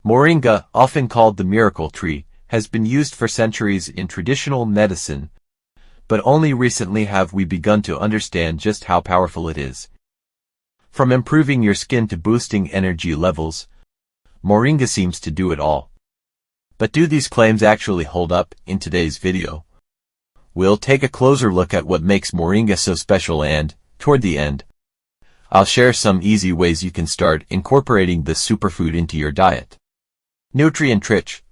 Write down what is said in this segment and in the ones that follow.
Moringa, often called the miracle tree, has been used for centuries in traditional medicine, but only recently have we begun to understand just how powerful it is. From improving your skin to boosting energy levels, Moringa seems to do it all. But do these claims actually hold up? In today's video, we'll take a closer look at what makes Moringa so special and, toward the end, I'll share some easy ways you can start incorporating this superfood into your diet. Nutrient-rich.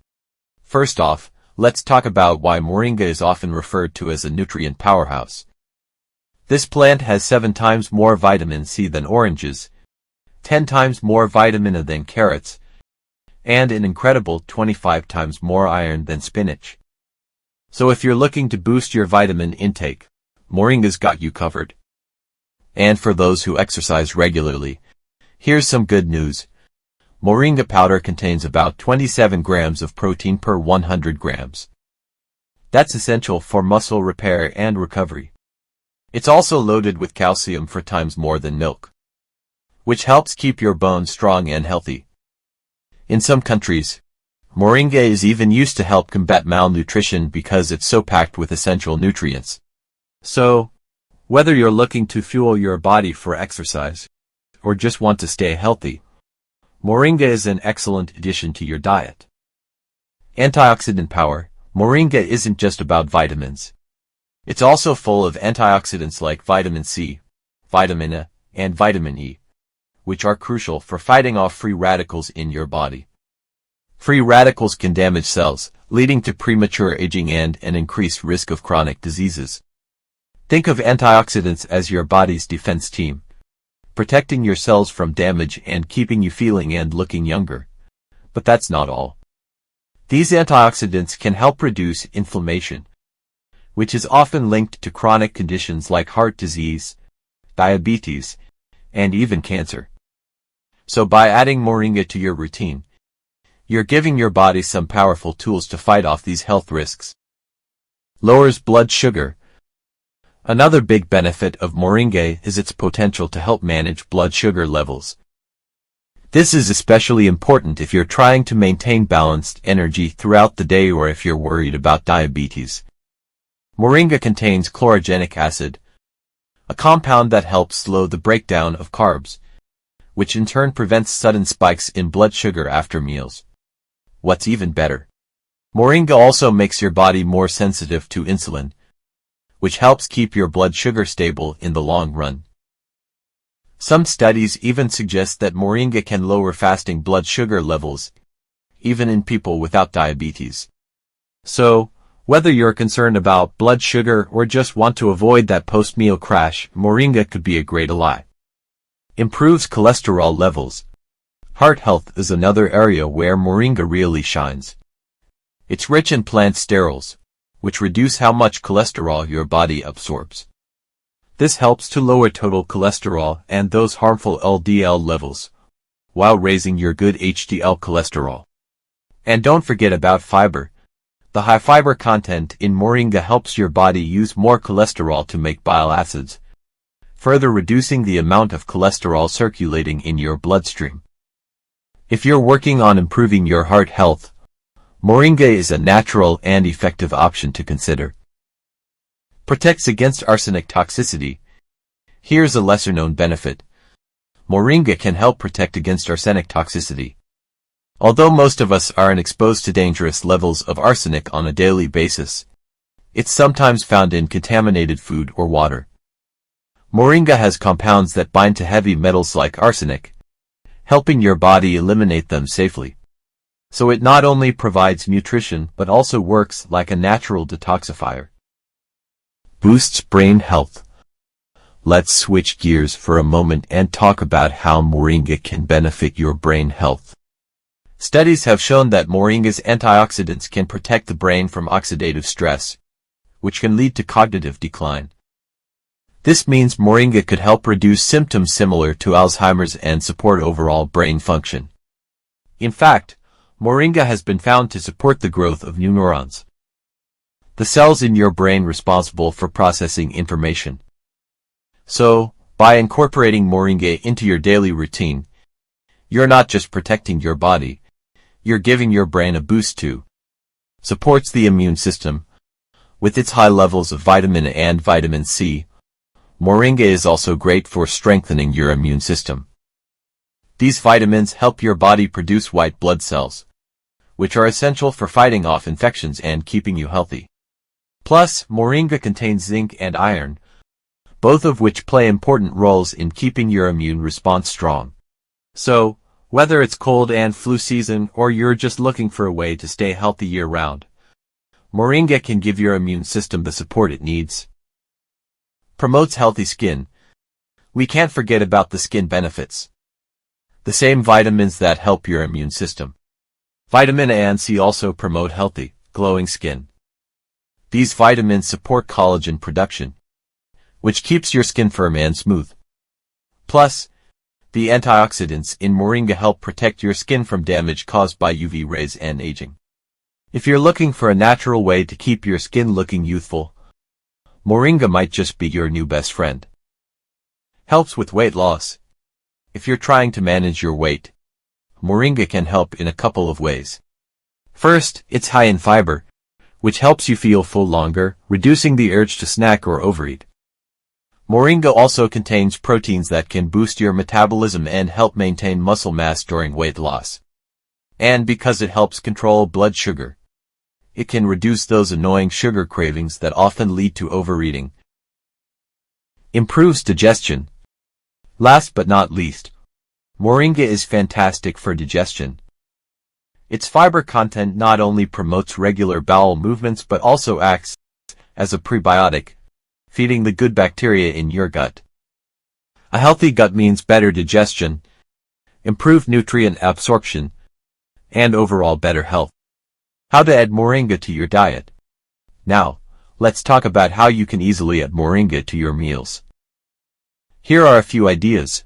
First off, let's talk about why Moringa is often referred to as a nutrient powerhouse. This plant has 7 times more vitamin C than oranges, 10 times more vitamin A than carrots, and an incredible 25 times more iron than spinach. So if you're looking to boost your vitamin intake, Moringa's got you covered. And for those who exercise regularly, here's some good news. Moringa powder contains about 27 grams of protein per 100 grams. That's essential for muscle repair and recovery. It's also loaded with calcium 4 times more than milk, which helps keep your bones strong and healthy. In some countries, Moringa is even used to help combat malnutrition because it's so packed with essential nutrients. So, whether you're looking to fuel your body for exercise, or just want to stay healthy, Moringa is an excellent addition to your diet. Antioxidant power. Moringa isn't just about vitamins. It's also full of antioxidants like vitamin C, vitamin A, and vitamin E, which are crucial for fighting off free radicals in your body. Free radicals can damage cells, leading to premature aging and an increased risk of chronic diseases. Think of antioxidants as your body's defense team, protecting your cells from damage and keeping you feeling and looking younger. But that's not all. These antioxidants can help reduce inflammation, which is often linked to chronic conditions like heart disease, diabetes, and even cancer. So by adding Moringa to your routine, you're giving your body some powerful tools to fight off these health risks. Lowers blood sugar. Another big benefit of Moringa is its potential to help manage blood sugar levels. This is especially important if you're trying to maintain balanced energy throughout the day or if you're worried about diabetes. Moringa contains chlorogenic acid, a compound that helps slow the breakdown of carbs, which in turn prevents sudden spikes in blood sugar after meals. What's even better, Moringa also makes your body more sensitive to insulin, which helps keep your blood sugar stable in the long run. Some studies even suggest that Moringa can lower fasting blood sugar levels, even in people without diabetes. So, whether you're concerned about blood sugar or just want to avoid that post-meal crash, Moringa could be a great ally. Improves cholesterol levels. Heart health is another area where Moringa really shines. It's rich in plant sterols, which reduce how much cholesterol your body absorbs. This helps to lower total cholesterol and those harmful LDL levels, while raising your good HDL cholesterol. And don't forget about fiber. The high fiber content in Moringa helps your body use more cholesterol to make bile acids, further reducing the amount of cholesterol circulating in your bloodstream. If you're working on improving your heart health, Moringa is a natural and effective option to consider. Protects against arsenic toxicity. Here's a lesser-known benefit. Moringa can help protect against arsenic toxicity. Although most of us aren't exposed to dangerous levels of arsenic on a daily basis, it's sometimes found in contaminated food or water. Moringa has compounds that bind to heavy metals like arsenic, helping your body eliminate them safely. So it not only provides nutrition but also works like a natural detoxifier. Boosts brain health. Let's switch gears for a moment and talk about how Moringa can benefit your brain health. Studies have shown that Moringa's antioxidants can protect the brain from oxidative stress, which can lead to cognitive decline. This means Moringa could help reduce symptoms similar to Alzheimer's and support overall brain function. In fact, Moringa has been found to support the growth of new neurons, the cells in your brain responsible for processing information. So, by incorporating Moringa into your daily routine, you're not just protecting your body, you're giving your brain a boost too. Supports the immune system. With its high levels of vitamin A and vitamin C, Moringa is also great for strengthening your immune system. These vitamins help your body produce white blood cells, which are essential for fighting off infections and keeping you healthy. Plus, Moringa contains zinc and iron, both of which play important roles in keeping your immune response strong. So, whether it's cold and flu season or you're just looking for a way to stay healthy year-round, Moringa can give your immune system the support it needs. Promotes healthy skin. We can't forget about the skin benefits. The same vitamins that help your immune system. Vitamin A and C also promote healthy, glowing skin. These vitamins support collagen production, which keeps your skin firm and smooth. Plus, the antioxidants in Moringa help protect your skin from damage caused by UV rays and aging. If you're looking for a natural way to keep your skin looking youthful, Moringa might just be your new best friend. Helps with weight loss. If you're trying to manage your weight, Moringa can help in a couple of ways. First, it's high in fiber, which helps you feel full longer, reducing the urge to snack or overeat. Moringa also contains proteins that can boost your metabolism and help maintain muscle mass during weight loss. And because it helps control blood sugar, it can reduce those annoying sugar cravings that often lead to overeating. Improves digestion. Last but not least, Moringa is fantastic for digestion. Its fiber content not only promotes regular bowel movements but also acts as a prebiotic, feeding the good bacteria in your gut. A healthy gut means better digestion, improved nutrient absorption, and overall better health. How to add Moringa to your diet. Now, let's talk about how you can easily add Moringa to your meals. Here are a few ideas.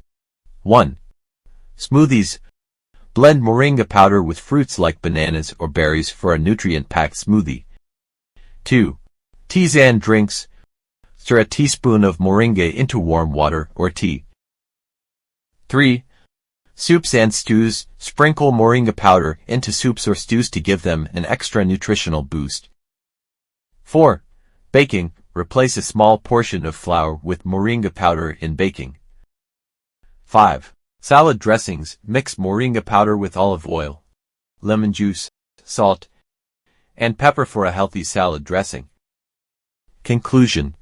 1. Smoothies. Blend Moringa powder with fruits like bananas or berries for a nutrient-packed smoothie. 2. Teas and drinks. Stir a teaspoon of Moringa into warm water or tea. 3. Soups and stews. Sprinkle Moringa powder into soups or stews to give them an extra nutritional boost. 4. Baking. Replace a small portion of flour with Moringa powder in baking. 5. Salad dressings. Mix Moringa powder with olive oil, lemon juice, salt, and pepper for a healthy salad dressing. Conclusion.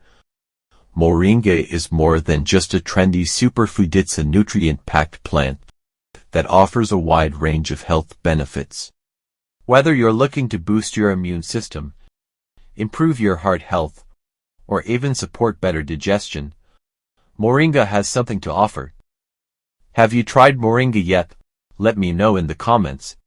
Moringa is more than just a trendy superfood. It's a nutrient-packed plant that offers a wide range of health benefits. Whether you're looking to boost your immune system, improve your heart health, or even support better digestion, Moringa has something to offer. Have you tried Moringa yet? Let me know in the comments.